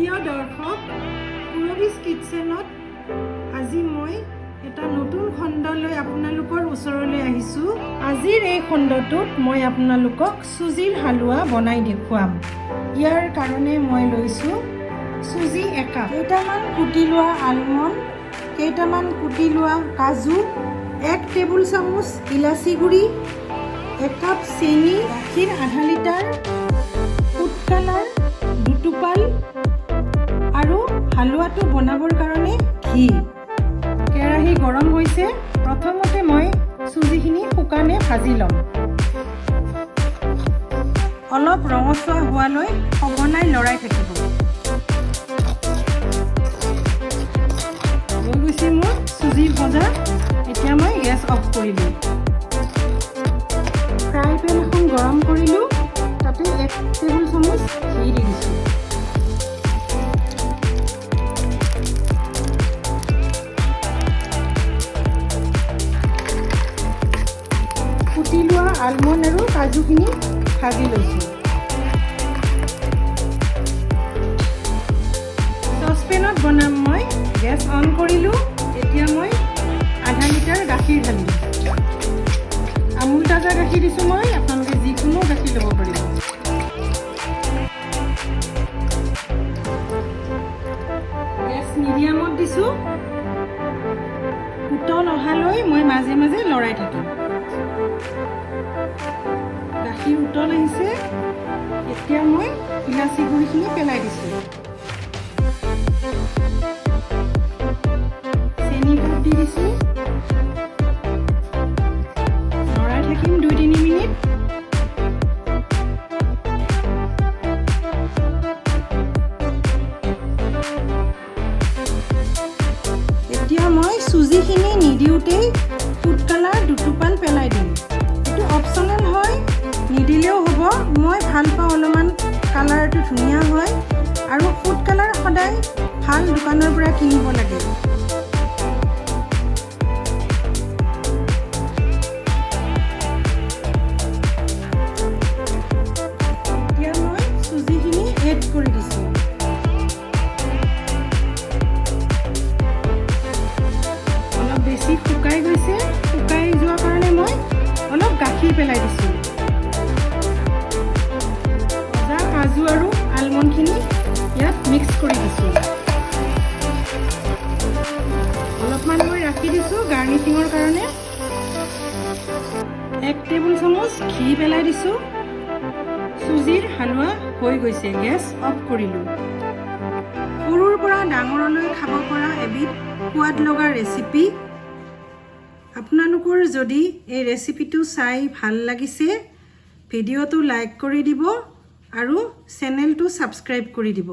প্ৰিয় দৰ্শক পুৰবিজ কিটচেনত আজি মই এটা নতুন খণ্ডলৈ আপোনালোকৰ ওচৰলৈ আহিছোঁ। আজিৰ এই খণ্ডটোত মই আপোনালোকক চুজিৰ হালোৱা বনাই দেখুৱাম। ইয়াৰ কাৰণে মই লৈছোঁ চুজি একাপ, কেইটামান কুটি লোৱা আলমণ্ড, কেইটামান কুটি লোৱা কাজু, 1 টেবুল চামুচ ইলাচি গুড়ি, 1 কাপ চেনি, গাখীৰ আধা লিটাৰ, ফুড কালাৰ 2 টোপাল আৰু হালোৱাটো বনাবৰ কাৰণে ঘি। কেৰাহী গৰম হৈছে। প্ৰথমতে মই চুজিখিনি শুকানে ভাজি ল'ম। অলপ ৰঙচুৱা হোৱালৈ সঘনাই লৰাই থাকিব। হৈ গৈছে মোৰ চুজি ভজা। এতিয়া মই গেছ অফ কৰিলোঁ। ফ্ৰাই পেন এখন গৰম কৰিলোঁ। তাতে 1 টেবুল চামুচ ঘি দি দিছোঁ। কুটি লোৱা আলমণ্ড আৰু কাজুখিনি ভাজি লৈছোঁ। চচপেনত বনাম মই। গেছ অন কৰিলোঁ। এতিয়া মই আধা লিটাৰ গাখীৰ ঢালিম। আমুল তাজা গাখীৰ দিছোঁ মই। আপোনালোকে যিকোনো গাখীৰ ল'ব পাৰিব। গেছ মিডিয়ামত দিছোঁ। উতল অহালৈ মই মাজে মাজে লৰাই থাকিম। গাখীৰ উতল আহিছে। এতিয়া মই ইলাচি গুড়িখিনি পেলাই দিছোঁ। চেনি কাপ দি দিছোঁ। লৰাই থাকিম 2-3 মিনিট। এতিয়া মই চুজিখিনি নিদিওঁতেই ফুড কালাৰ 2 টোপাল পেলাই দিম। এইটো অপচনেল হয়, নিদিলেও হ'ব। মই ভাল পাওঁ অলপমান কালাৰটো ধুনীয়া হয়। আৰু ফুড কালাৰ সদায় ভাল দোকানৰ পৰা কিনিব লাগে। এতিয়া মই চুজিখিনি এড কৰি দিছোঁ। অলপ বেছি শুকাই গৈছে। শুকাই যোৱাৰ কাৰণে মই অলপ গাখীৰ পেলাই দিছোঁ। ভজা কাজু আৰু আলমণ্ডখিনি ইয়াত মিক্স কৰি দিছোঁ। অলপমান মই ৰাখি দিছোঁ গাৰ্নিচিঙৰ কাৰণে। 1 টেবুল চামুচ ঘি পেলাই দিছোঁ। চুজিৰ হালোৱা হৈ গৈছে। গেছ অফ কৰিলোঁ। সৰুৰ পৰা ডাঙৰলৈ খাব পৰা এবিধ সোৱাদ লগা ৰেচিপি। আপোনালোকৰ যদি এই ৰেচিপিটো চাই ভাল লাগিছে, ভিডিঅ'টো লাইক কৰি দিব আৰু চেনেলটো ছাবস্ক্ৰাইব কৰি দিব।